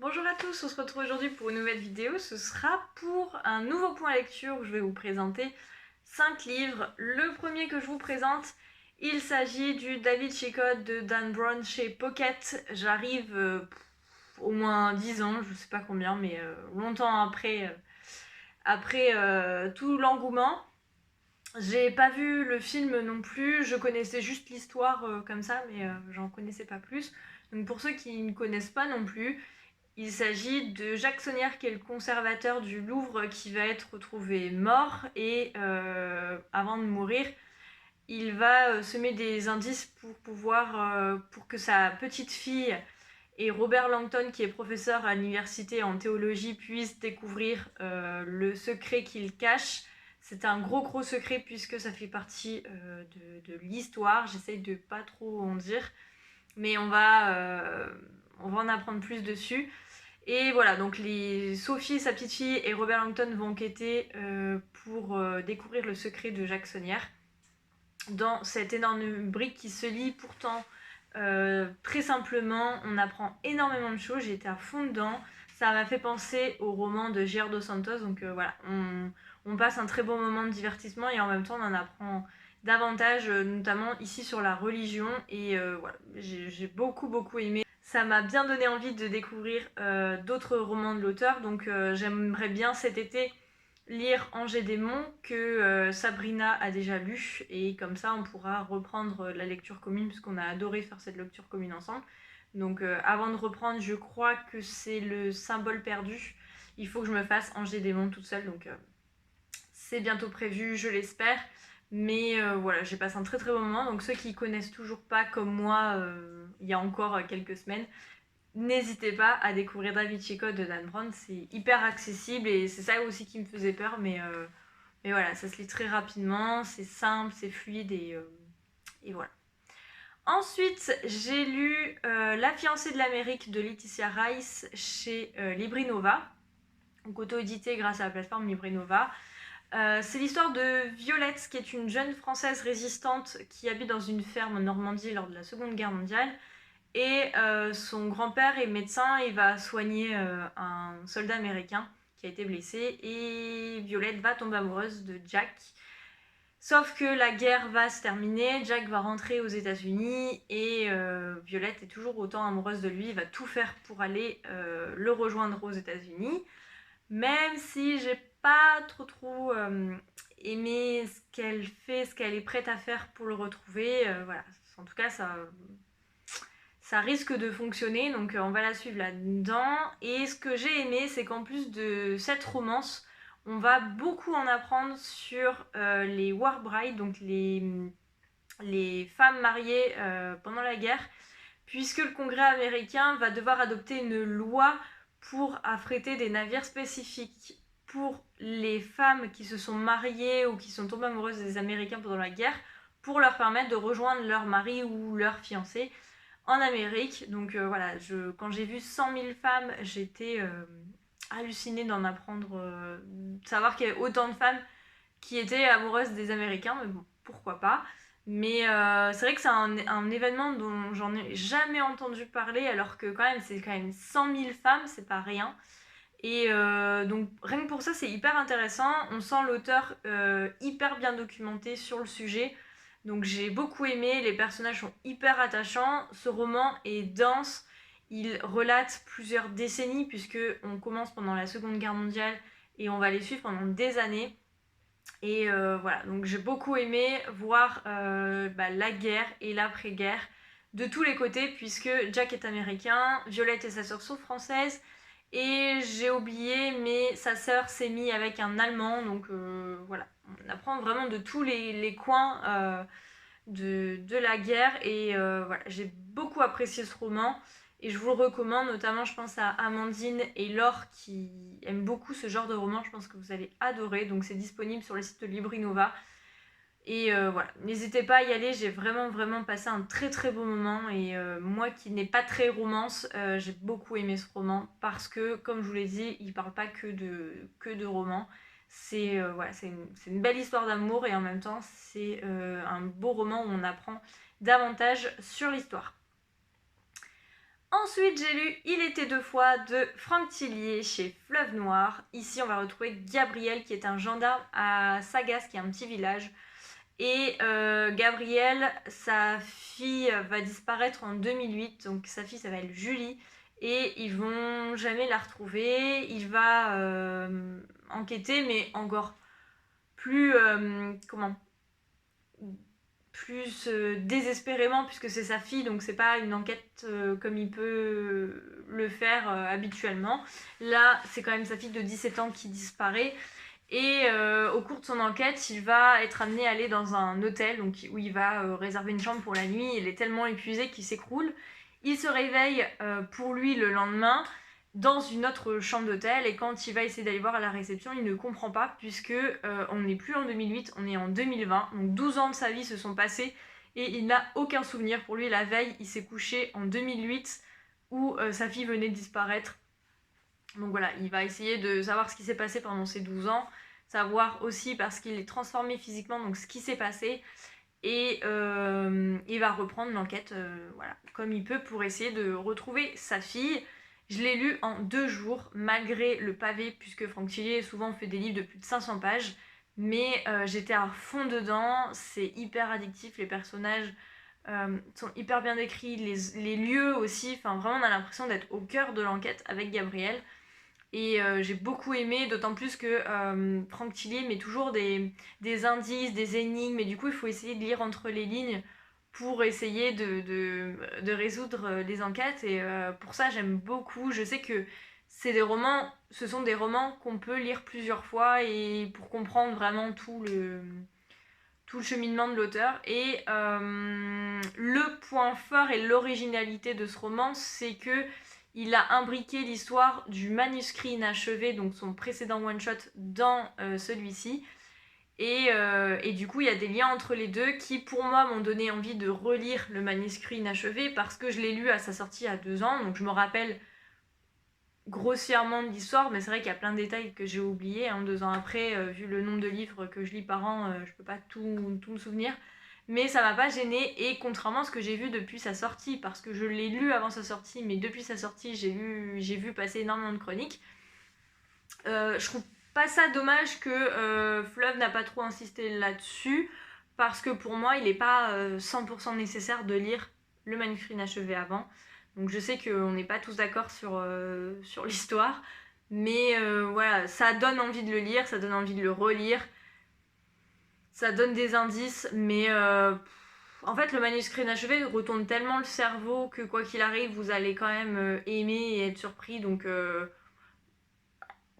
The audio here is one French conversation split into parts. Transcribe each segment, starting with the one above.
Bonjour à tous, on se retrouve aujourd'hui pour une nouvelle vidéo. Ce sera pour un nouveau point lecture où je vais vous présenter 5 livres. Le premier que je vous présente, il s'agit du David Chicotte de Dan Brown chez Pocket. J'arrive au moins 10 ans, je sais pas combien, mais longtemps après tout l'engouement. J'ai pas vu le film non plus, je connaissais juste l'histoire comme ça, mais j'en connaissais pas plus. Donc pour ceux qui ne connaissent pas non plus, il s'agit de Jacques Sonnière, qui est le conservateur du Louvre, qui va être retrouvé mort et avant de mourir, il va semer des indices pour que sa petite fille et Robert Langton, qui est professeur à l'université en théologie, puissent découvrir le secret qu'il cache. C'est un gros secret puisque ça fait partie de l'histoire. J'essaye de pas trop en dire, mais on va en apprendre plus dessus. Et voilà, donc Sophie, sa petite fille, et Robert Langton vont enquêter pour découvrir le secret de Jacques Sonnière dans cette énorme brique qui se lit pourtant très simplement. On apprend énormément de choses, j'ai été à fond dedans. Ça m'a fait penser au roman de J.R. Dos Santos, donc voilà, on passe un très bon moment de divertissement et en même temps on en apprend davantage, notamment ici sur la religion. Et voilà, j'ai beaucoup aimé. Ça m'a bien donné envie de découvrir d'autres romans de l'auteur, donc j'aimerais bien cet été lire Angers Démon que Sabrina a déjà lu, et comme ça on pourra reprendre la lecture commune puisqu'on a adoré faire cette lecture commune ensemble. Donc avant de reprendre, je crois que c'est le symbole perdu. Il faut que je me fasse Angers Démon toute seule, donc c'est bientôt prévu, je l'espère. Mais voilà, j'ai passé un très bon moment. Donc ceux qui connaissent toujours pas comme moi, il y a encore quelques semaines, n'hésitez pas à découvrir David Chicotte de Dan Brown. C'est hyper accessible et c'est ça aussi qui me faisait peur, mais voilà, ça se lit très rapidement, c'est simple, c'est fluide et voilà. Ensuite, j'ai lu La fiancée de l'Amérique de Laetitia Rice chez Librinova, donc auto-édité grâce à la plateforme Librinova. C'est l'histoire de Violette, qui est une jeune Française résistante qui habite dans une ferme en Normandie lors de la Seconde Guerre mondiale. Et son grand-père est médecin et va soigner un soldat américain qui a été blessé. Et Violette va tomber amoureuse de Jack. Sauf que la guerre va se terminer, Jack va rentrer aux États-Unis et Violette est toujours autant amoureuse de lui, va tout faire pour aller le rejoindre aux États-Unis. Même si j'ai pas trop aimé ce qu'elle fait, ce qu'elle est prête à faire pour le retrouver, voilà. En tout cas, ça risque de fonctionner, donc on va la suivre là-dedans. Et ce que j'ai aimé, c'est qu'en plus de cette romance, on va beaucoup en apprendre sur les war brides, donc les femmes mariées pendant la guerre, puisque le Congrès américain va devoir adopter une loi pour affréter des navires spécifiques pour les femmes qui se sont mariées ou qui sont tombées amoureuses des Américains pendant la guerre, pour leur permettre de rejoindre leur mari ou leur fiancé en Amérique. Donc voilà, quand j'ai vu 100 000 femmes, j'étais hallucinée d'en apprendre, de savoir qu'il y avait autant de femmes qui étaient amoureuses des Américains, mais bon, pourquoi pas. Mais c'est vrai que c'est un événement dont j'en ai jamais entendu parler, alors que c'est quand même 100 000 femmes, c'est pas rien. Et donc rien que pour ça, c'est hyper intéressant. On sent l'auteur hyper bien documenté sur le sujet. Donc j'ai beaucoup aimé, les personnages sont hyper attachants. Ce roman est dense, il relate plusieurs décennies, puisque on commence pendant la Seconde Guerre mondiale et on va les suivre pendant des années. Et voilà, donc j'ai beaucoup aimé voir la guerre et l'après-guerre de tous les côtés, puisque Jack est américain, Violette et sa sœur sont françaises, et j'ai oublié, mais sa sœur s'est mise avec un Allemand, donc voilà, on apprend vraiment de tous les coins de la guerre, et voilà, j'ai beaucoup apprécié ce roman. Et je vous le recommande, notamment je pense à Amandine et Laure qui aiment beaucoup ce genre de roman, je pense que vous allez adorer. Donc c'est disponible sur le site de Librinova. Et voilà, n'hésitez pas à y aller, j'ai vraiment passé un très bon moment. Et moi qui n'ai pas très romance, j'ai beaucoup aimé ce roman parce que, comme je vous l'ai dit, il parle pas que de romans. Voilà, c'est une belle histoire d'amour et en même temps c'est un beau roman où on apprend davantage sur l'histoire. Ensuite, j'ai lu Il était deux fois de Franck Tillier chez Fleuve Noir. Ici, on va retrouver Gabriel qui est un gendarme à Sagas, qui est un petit village. Et Gabriel, sa fille va disparaître en 2008, donc sa fille s'appelle Julie. Et ils vont jamais la retrouver. Il va enquêter, mais encore plus plus désespérément, puisque c'est sa fille, donc c'est pas une enquête comme il peut le faire habituellement. Là, c'est quand même sa fille de 17 ans qui disparaît. Et au cours de son enquête, il va être amené à aller dans un hôtel donc, où il va réserver une chambre pour la nuit. Il est tellement épuisé qu'il s'écroule. Il se réveille pour lui le lendemain dans une autre chambre d'hôtel, et quand il va essayer d'aller voir à la réception, il ne comprend pas, puisque on n'est plus en 2008, on est en 2020, donc 12 ans de sa vie se sont passés et il n'a aucun souvenir. Pour lui, la veille, il s'est couché en 2008 où sa fille venait de disparaître. Donc voilà, il va essayer de savoir ce qui s'est passé pendant ces 12 ans, savoir aussi, parce qu'il est transformé physiquement, donc ce qui s'est passé, et il va reprendre l'enquête voilà, comme il peut pour essayer de retrouver sa fille. Je l'ai lu en 2 jours, malgré le pavé, puisque Franck Tillier souvent fait des livres de plus de 500 pages, mais j'étais à fond dedans, c'est hyper addictif, les personnages sont hyper bien décrits, les lieux aussi, enfin vraiment on a l'impression d'être au cœur de l'enquête avec Gabriel. Et j'ai beaucoup aimé, d'autant plus que Franck Tillier met toujours des indices, des énigmes, et du coup il faut essayer de lire entre les lignes pour essayer de résoudre les enquêtes. Et pour ça j'aime beaucoup. Je sais que ce sont des romans qu'on peut lire plusieurs fois et pour comprendre vraiment tout le cheminement de l'auteur. Et le point fort et l'originalité de ce roman, c'est que il a imbriqué l'histoire du manuscrit inachevé, donc son précédent one-shot, dans celui-ci. Et du coup, il y a des liens entre les deux qui, pour moi, m'ont donné envie de relire le manuscrit inachevé, parce que je l'ai lu à sa sortie à 2 ans, donc je me rappelle grossièrement de l'histoire, mais c'est vrai qu'il y a plein de détails que j'ai oubliés, 2 ans après, vu le nombre de livres que je lis par an, je peux pas tout me souvenir. Mais ça m'a pas gênée, et contrairement à ce que j'ai vu depuis sa sortie, parce que je l'ai lu avant sa sortie, mais depuis sa sortie, j'ai vu passer énormément de chroniques. Je trouve pas ça dommage que Fleuve n'a pas trop insisté là-dessus, parce que pour moi, il n'est pas 100% nécessaire de lire le manuscrit inachevé avant. Donc je sais qu'on n'est pas tous d'accord sur l'histoire, mais voilà, ça donne envie de le lire, ça donne envie de le relire, ça donne des indices, mais en fait le manuscrit inachevé retourne tellement le cerveau que quoi qu'il arrive, vous allez quand même aimer et être surpris. Donc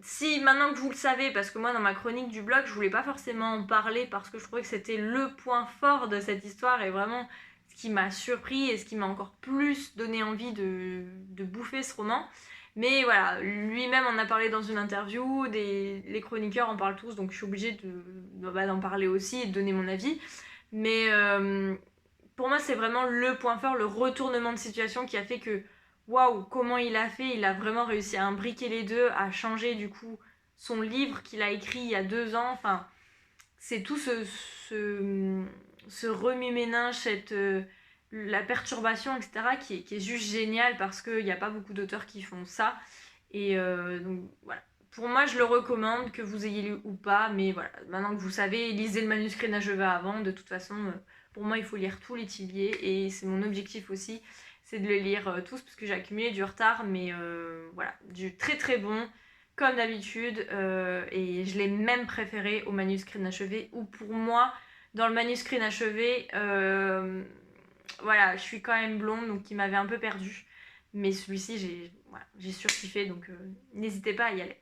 si maintenant que vous le savez, parce que moi dans ma chronique du blog je voulais pas forcément en parler parce que je trouvais que c'était le point fort de cette histoire et vraiment ce qui m'a surpris et ce qui m'a encore plus donné envie de bouffer ce roman. Mais voilà, lui-même en a parlé dans une interview, les chroniqueurs en parlent tous, donc je suis obligée d'en parler aussi et de donner mon avis. Mais pour moi c'est vraiment le point fort, le retournement de situation qui a fait que waouh, comment il a fait, il a vraiment réussi à imbriquer les deux, à changer du coup son livre qu'il a écrit il y a 2 ans. Enfin, c'est tout ce remue-ménage, la perturbation, etc., qui est juste génial, parce qu'il n'y a pas beaucoup d'auteurs qui font ça. Et donc voilà. Pour moi, je le recommande, que vous ayez lu ou pas, mais voilà, maintenant que vous savez, lisez le manuscrit inachevé avant. De toute façon, pour moi, il faut lire tous les Tillier, et c'est mon objectif aussi, c'est de les lire tous, parce que j'ai accumulé du retard, mais voilà, du très très bon, comme d'habitude, et je l'ai même préféré au manuscrit inachevé, où pour moi, dans le manuscrit inachevé, voilà, je suis quand même blonde, donc il m'avait un peu perdue. Mais celui-ci, j'ai surkiffé, donc n'hésitez pas à y aller.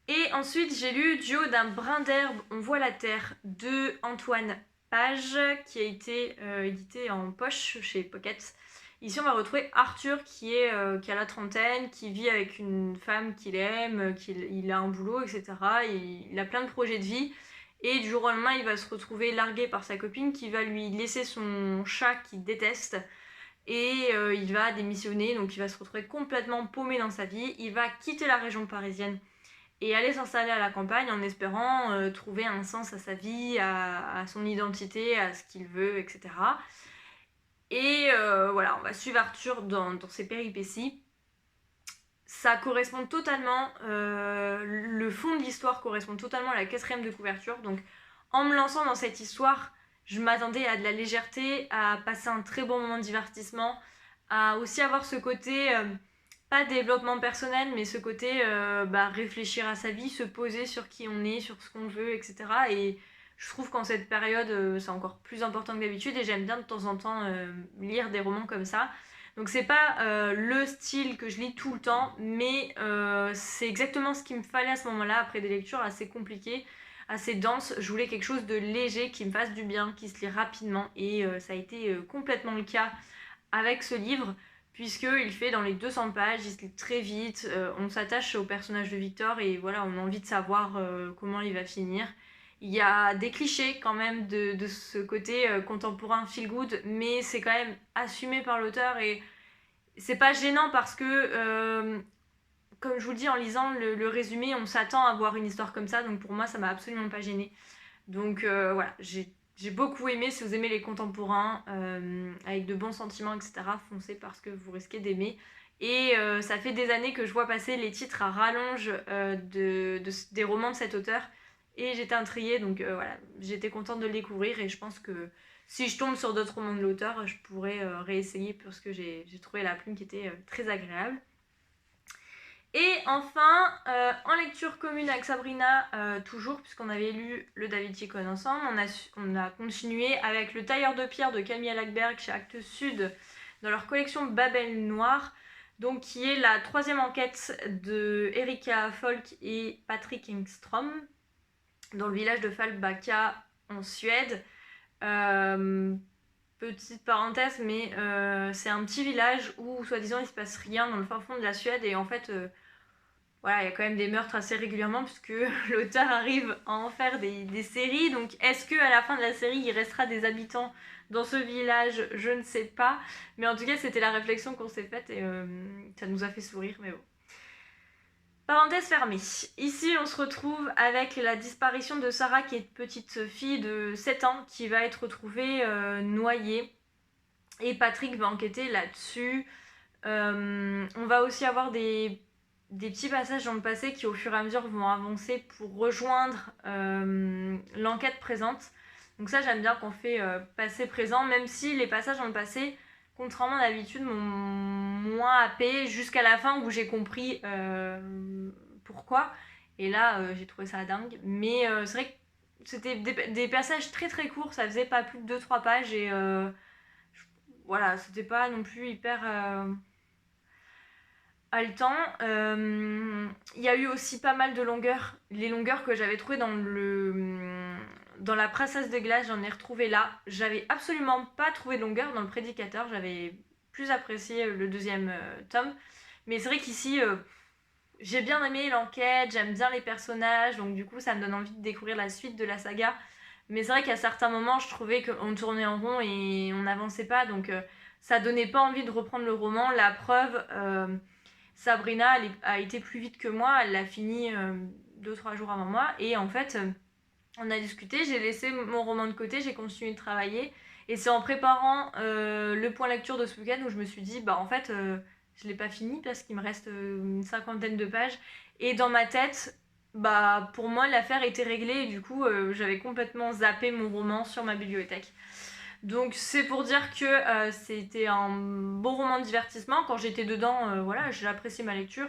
Et ensuite, j'ai lu Du haut d'un brin d'herbe, on voit la terre, de Antoine Page, qui a été édité en poche chez Pocket. Ici, on va retrouver Arthur, qui a la trentaine, qui vit avec une femme qu'il aime, il a un boulot, etc. Il a plein de projets de vie. Et du jour au lendemain, il va se retrouver largué par sa copine, qui va lui laisser son chat qu'il déteste. Et il va démissionner, donc il va se retrouver complètement paumé dans sa vie. Il va quitter la région parisienne et aller s'installer à la campagne en espérant trouver un sens à sa vie, à son identité, à ce qu'il veut, etc. Et voilà, on va suivre Arthur dans ses péripéties. Ça correspond totalement, le fond de l'histoire correspond totalement à la 4ème de couverture. Donc en me lançant dans cette histoire, je m'attendais à de la légèreté, à passer un très bon moment de divertissement, à aussi avoir ce côté, pas développement personnel, mais ce côté réfléchir à sa vie, se poser sur qui on est, sur ce qu'on veut, etc. Et je trouve qu'en cette période, c'est encore plus important que d'habitude et j'aime bien de temps en temps lire des romans comme ça. Donc c'est pas le style que je lis tout le temps, mais c'est exactement ce qu'il me fallait à ce moment-là, après des lectures assez compliquées, assez denses. Je voulais quelque chose de léger, qui me fasse du bien, qui se lit rapidement, et ça a été complètement le cas avec ce livre, puisqu'il fait dans les 200 pages, il se lit très vite, on s'attache au personnage de Victor, et voilà, on a envie de savoir comment il va finir. Il y a des clichés quand même de ce côté contemporain feel good, mais c'est quand même assumé par l'auteur et c'est pas gênant parce que, comme je vous le dis en lisant le résumé, on s'attend à voir une histoire comme ça, donc pour moi ça m'a absolument pas gênée. Donc voilà, j'ai beaucoup aimé. Si vous aimez les contemporains avec de bons sentiments, etc., foncez parce que vous risquez d'aimer. Et ça fait des années que je vois passer les titres à rallonge des romans de cet auteur. Et j'étais intriguée, donc voilà, j'étais contente de le découvrir. Et je pense que si je tombe sur d'autres romans de l'auteur, je pourrais réessayer parce que j'ai trouvé la plume qui était très agréable. Et enfin, en lecture commune avec Sabrina, toujours, puisqu'on avait lu le Da Vinci Code ensemble, on a continué avec Le Tailleur de pierre de Camille Lackberg chez Actes Sud, dans leur collection Babel Noir, donc qui est la 3ème enquête de Erika Folk et Patrick Engström, dans le village de Falbacka en Suède. Petite parenthèse, mais c'est un petit village où, soi-disant, il se passe rien dans le fin fond de la Suède, et en fait... voilà, il y a quand même des meurtres assez régulièrement puisque l'auteur arrive à en faire des séries. Donc est-ce qu'à la fin de la série, il restera des habitants dans ce village? Je ne sais pas. Mais en tout cas, c'était la réflexion qu'on s'est faite et ça nous a fait sourire, mais bon. Parenthèse fermée. Ici, on se retrouve avec la disparition de Sarah, qui est une petite fille de 7 ans, qui va être retrouvée noyée. Et Patrick va enquêter là-dessus. On va aussi avoir des petits passages dans le passé qui au fur et à mesure vont avancer pour rejoindre l'enquête présente. Donc ça j'aime bien qu'on fait passé présent, même si les passages dans le passé, contrairement à d'habitude, m'ont moins happé jusqu'à la fin où j'ai compris pourquoi. Et là j'ai trouvé ça dingue. Mais c'est vrai que c'était des passages très très courts, ça faisait pas plus de 2-3 pages et voilà, c'était pas non plus hyper haletant. Il y a eu aussi pas mal de longueurs. Les longueurs que j'avais trouvées dans la Princesse de glace, j'en ai retrouvé là. J'avais absolument pas trouvé de longueur dans le Prédicateur. J'avais plus apprécié le 2e tome. Mais c'est vrai qu'ici, j'ai bien aimé l'enquête, j'aime bien les personnages, donc du coup ça me donne envie de découvrir la suite de la saga. Mais c'est vrai qu'à certains moments, je trouvais qu'on tournait en rond et on n'avançait pas, donc ça donnait pas envie de reprendre le roman. La preuve, Sabrina a été plus vite que moi, elle l'a fini 2-3 jours avant moi, et en fait, on a discuté, j'ai laissé mon roman de côté, j'ai continué de travailler, et c'est en préparant le point lecture de ce week-end où je me suis dit, bah en fait, je l'ai pas fini parce qu'il me reste une 50aine de pages, et dans ma tête, bah pour moi l'affaire était réglée, et du coup j'avais complètement zappé mon roman sur ma bibliothèque. Donc c'est pour dire que c'était un bon roman de divertissement. Quand j'étais dedans, voilà, j'ai apprécié ma lecture.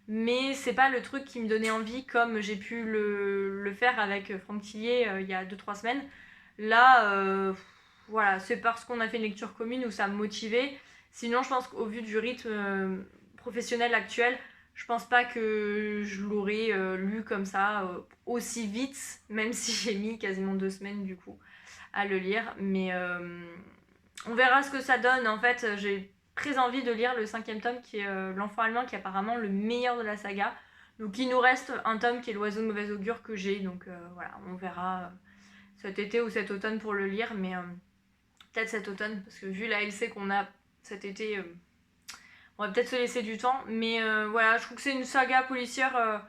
Mais c'est pas le truc qui me donnait envie comme j'ai pu le faire avec Franck Tillier il y a 2-3 semaines. Là, voilà, c'est parce qu'on a fait une lecture commune où ça me motivait. Sinon, je pense qu'au vu du rythme professionnel actuel, je pense pas que je l'aurais lu comme ça aussi vite, même si j'ai mis quasiment 2 semaines du coup à le lire. Mais on verra ce que ça donne. En fait, j'ai très envie de lire le 5e tome qui est L'Enfant allemand, qui est apparemment le meilleur de la saga. Donc il nous reste un tome qui est L'Oiseau de mauvais augure que j'ai. Donc voilà, on verra cet été ou cet automne pour le lire. Mais peut-être cet automne, parce que vu la LC qu'on a cet été, on va peut-être se laisser du temps. Mais voilà, je trouve que c'est une saga policière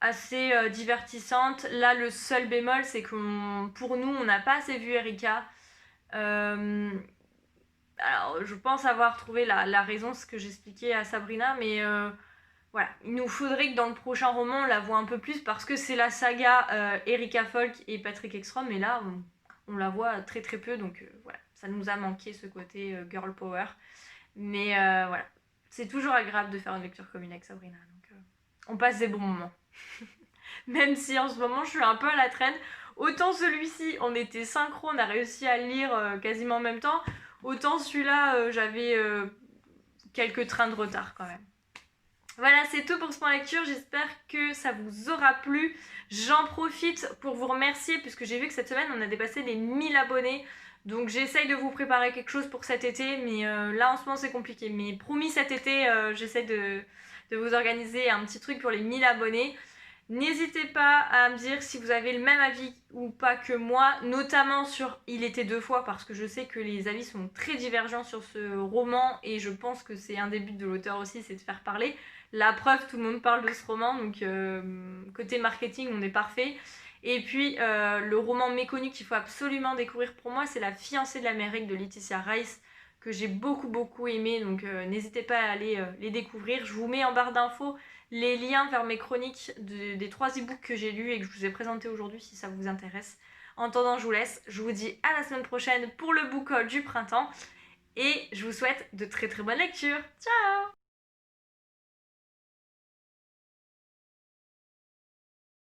assez divertissante. Là, le seul bémol, c'est que pour nous, on n'a pas assez vu Erika. Alors, je pense avoir trouvé la raison, ce que j'expliquais à Sabrina, mais voilà. Il nous faudrait que dans le prochain roman, on la voit un peu plus parce que c'est la saga Erika Folk et Patrick Ekstrom, et là, on la voit très très peu, donc voilà. Ça nous a manqué ce côté girl power. Mais voilà. C'est toujours agréable de faire une lecture commune avec Sabrina, donc on passe des bons moments. Même si en ce moment, je suis un peu à la traîne. Autant celui-ci, on était synchro, on a réussi à le lire quasiment en même temps. Autant celui-là, j'avais quelques trains de retard quand même. Voilà, c'est tout pour ce point lecture. J'espère que ça vous aura plu. J'en profite pour vous remercier puisque j'ai vu que cette semaine, on a dépassé les 1000 abonnés. Donc j'essaye de vous préparer quelque chose pour cet été, mais là en ce moment c'est compliqué. Mais promis, cet été, j'essaie de vous organiser un petit truc pour les 1000 abonnés. N'hésitez pas à me dire si vous avez le même avis ou pas que moi, notamment sur Il était deux fois, parce que je sais que les avis sont très divergents sur ce roman et je pense que c'est un des buts de l'auteur aussi, c'est de faire parler. La preuve, tout le monde parle de ce roman, donc côté marketing, on est parfait. Et puis le roman méconnu qu'il faut absolument découvrir pour moi, c'est La fiancée de l'Amérique de Laetitia Rice, que j'ai beaucoup aimé, donc n'hésitez pas à aller les découvrir. Je vous mets en barre d'infos les liens vers mes chroniques des 3 e-books que j'ai lus et que je vous ai présentés aujourd'hui si ça vous intéresse. En attendant, je vous laisse. Je vous dis à la semaine prochaine pour le book haul du printemps et je vous souhaite de très bonnes lectures. Ciao!